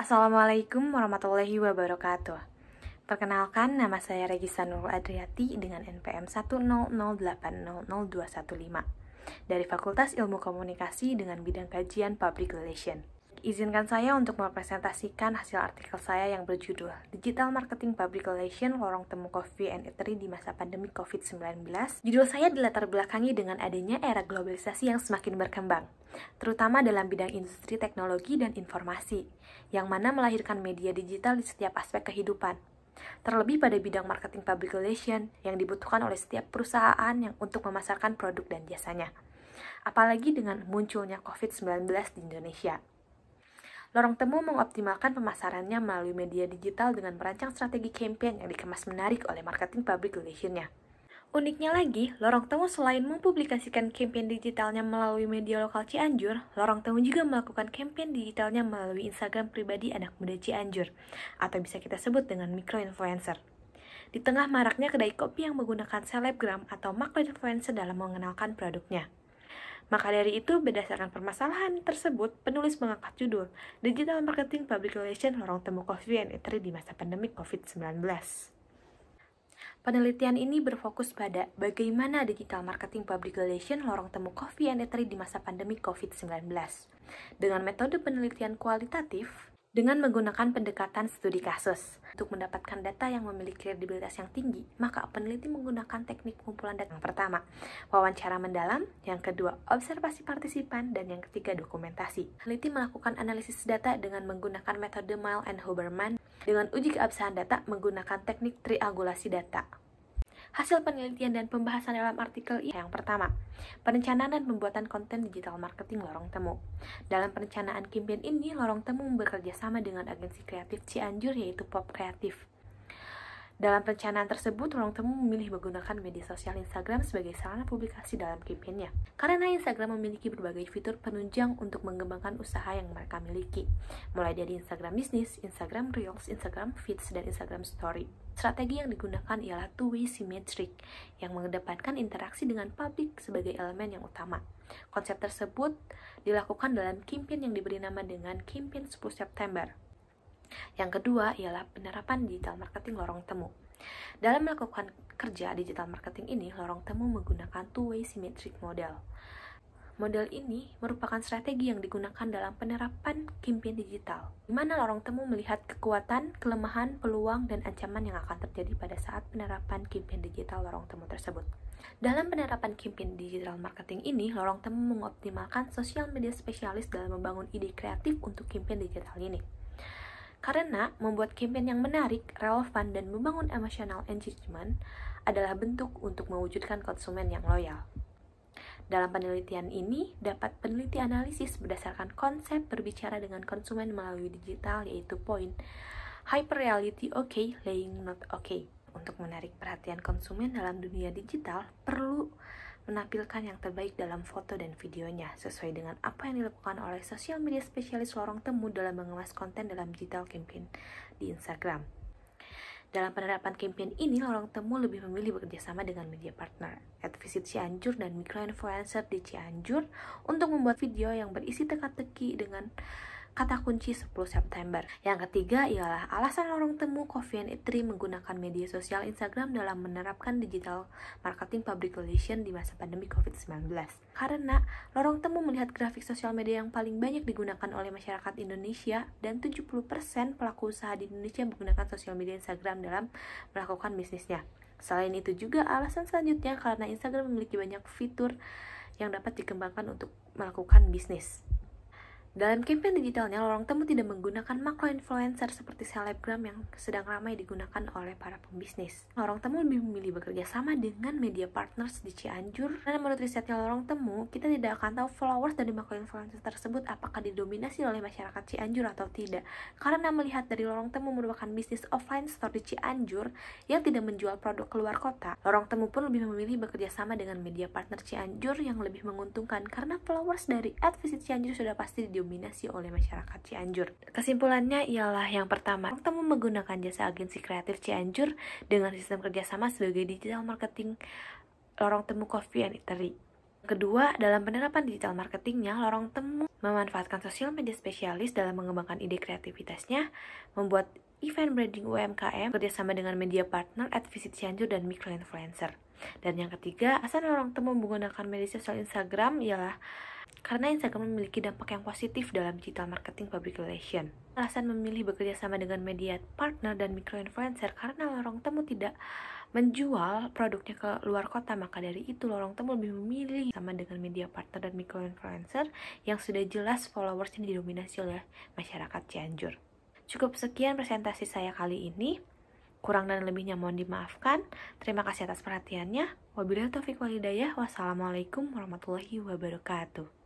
Assalamualaikum warahmatullahi wabarakatuh. Perkenalkan, nama saya Regisa Nurul Adriati dengan NPM 100800215 dari Fakultas Ilmu Komunikasi dengan bidang kajian Public Relation. Izinkan saya untuk mempresentasikan hasil artikel saya yang berjudul Digital Marketing Public Relation Lorong Temu Coffee and Eatery di Masa Pandemi COVID-19. Judul saya dilatar belakangi dengan adanya era globalisasi yang semakin berkembang, terutama dalam bidang industri teknologi dan informasi, yang mana melahirkan media digital di setiap aspek kehidupan. Terlebih pada bidang marketing public relation yang dibutuhkan oleh setiap perusahaan yang untuk memasarkan produk dan jasanya. Apalagi dengan munculnya COVID-19 di Indonesia. Lorong Temu mengoptimalkan pemasarannya melalui media digital dengan merancang strategi campaign yang dikemas menarik oleh marketing public relation-nya. Uniknya lagi, Lorong Temu selain mempublikasikan campaign digitalnya melalui media lokal Cianjur, Lorong Temu juga melakukan campaign digitalnya melalui Instagram pribadi anak muda Cianjur, atau bisa kita sebut dengan micro-influencer. Di tengah maraknya kedai kopi yang menggunakan selebgram atau macro-influencer dalam mengenalkan produknya. Maka dari itu, berdasarkan permasalahan tersebut, penulis mengangkat judul Digital Marketing Public Relation Lorong Temu Coffee and Eatery di Masa Pandemi COVID-19. Penelitian ini berfokus pada bagaimana digital marketing public relation lorong temu coffee and eatery di masa pandemi COVID-19. Dengan metode penelitian kualitatif, dengan menggunakan pendekatan studi kasus. Untuk mendapatkan data yang memiliki kredibilitas yang tinggi, maka peneliti menggunakan teknik pengumpulan data. Yang pertama, wawancara mendalam, yang kedua, observasi partisipan, dan yang ketiga, dokumentasi. Peneliti melakukan analisis data dengan menggunakan metode Mile and Huberman dengan uji keabsahan data menggunakan teknik triangulasi data. Hasil penelitian dan pembahasan dalam artikel ini yang pertama, perencanaan dan pembuatan konten digital marketing Lorong Temu. Dalam perencanaan campaign ini, Lorong Temu bekerja sama dengan agensi kreatif Cianjur yaitu Pop Kreatif. Dalam perencanaan tersebut, Lorong Temu memilih menggunakan media sosial Instagram sebagai sarana publikasi dalam campaign-nya. Karena Instagram memiliki berbagai fitur penunjang untuk mengembangkan usaha yang mereka miliki, mulai dari Instagram Business, Instagram Reels, Instagram Feeds, dan Instagram Story. Strategi yang digunakan ialah two-way symmetric, yang mengedepankan interaksi dengan publik sebagai elemen yang utama. Konsep tersebut dilakukan dalam campaign yang diberi nama dengan Campaign 10 September. Yang kedua ialah penerapan digital marketing Lorong Temu. Dalam melakukan kerja digital marketing ini, Lorong Temu menggunakan two-way symmetric model. Model ini merupakan strategi yang digunakan dalam penerapan campaign digital, di mana Lorong Temu melihat kekuatan, kelemahan, peluang, dan ancaman yang akan terjadi pada saat penerapan campaign digital Lorong Temu tersebut. Dalam penerapan campaign digital marketing ini, Lorong Temu mengoptimalkan sosial media spesialis dalam membangun ide kreatif untuk campaign digital ini. Karena membuat campaign yang menarik, relevan, dan membangun emotional engagement adalah bentuk untuk mewujudkan konsumen yang loyal. Dalam penelitian ini, dapat peneliti analisis berdasarkan konsep berbicara dengan konsumen melalui digital, yaitu poin hyperreality okay, laying not okay. Untuk menarik perhatian konsumen dalam dunia digital, perlu menampilkan yang terbaik dalam foto dan videonya, sesuai dengan apa yang dilakukan oleh sosial media spesialis Lorong Temu dalam mengemas konten dalam digital campaign di Instagram. Dalam penerapan campaign ini, Lorong Temu lebih memilih bekerjasama dengan media partner, Advisit Cianjur dan micro-influencer di Cianjur untuk membuat video yang berisi teka-teki dengan kata kunci 10 September. Yang ketiga ialah alasan Lorong Temu Coffee and Eatery menggunakan media sosial Instagram dalam menerapkan digital marketing public relation di masa pandemi COVID-19. Karena Lorong Temu melihat grafik sosial media yang paling banyak digunakan oleh masyarakat Indonesia dan 70% pelaku usaha di Indonesia menggunakan sosial media Instagram dalam melakukan bisnisnya. Selain itu juga alasan selanjutnya karena Instagram memiliki banyak fitur yang dapat dikembangkan untuk melakukan bisnis. Dalam campaign digitalnya, Lorong Temu tidak menggunakan macro-influencer seperti selebgram yang sedang ramai digunakan oleh para pembisnis. Lorong Temu lebih memilih bekerja sama dengan media partners di Cianjur. Karena menurut risetnya Lorong Temu, kita tidak akan tahu followers dari macro-influencer tersebut apakah didominasi oleh masyarakat Cianjur atau tidak. Karena melihat dari Lorong Temu merupakan bisnis offline store di Cianjur yang tidak menjual produk keluar kota, Lorong Temu pun lebih memilih bekerja sama dengan media partner Cianjur yang lebih menguntungkan karena followers dari Advisit Cianjur sudah pasti didominasi oleh masyarakat Cianjur. Kesimpulannya ialah yang pertama, Lorong Temu menggunakan jasa agensi kreatif Cianjur dengan sistem kerjasama sebagai digital marketing Lorong Temu Coffee and Eatery. Kedua, dalam penerapan digital marketingnya, Lorong Temu memanfaatkan sosial media spesialis dalam mengembangkan ide kreativitasnya, membuat event branding UMKM kerjasama dengan media partner, Visit Cianjur, dan micro-influencer. Dan yang ketiga, alasan Lorong Temu menggunakan media sosial Instagram ialah karena Instagram memiliki dampak yang positif dalam digital marketing public relation. Alasan memilih bekerja sama dengan media partner dan micro-influencer karena Lorong Temu tidak menjual produknya ke luar kota, maka dari itu Lorong Temu lebih memilih sama dengan media partner dan micro-influencer yang sudah jelas followersnya didominasi oleh masyarakat Cianjur. Cukup sekian presentasi saya kali ini. Kurang dan lebihnya mohon dimaafkan. Terima kasih atas perhatiannya. Wabillahi taufiq wal hidayah. Wassalamualaikum warahmatullahi wabarakatuh.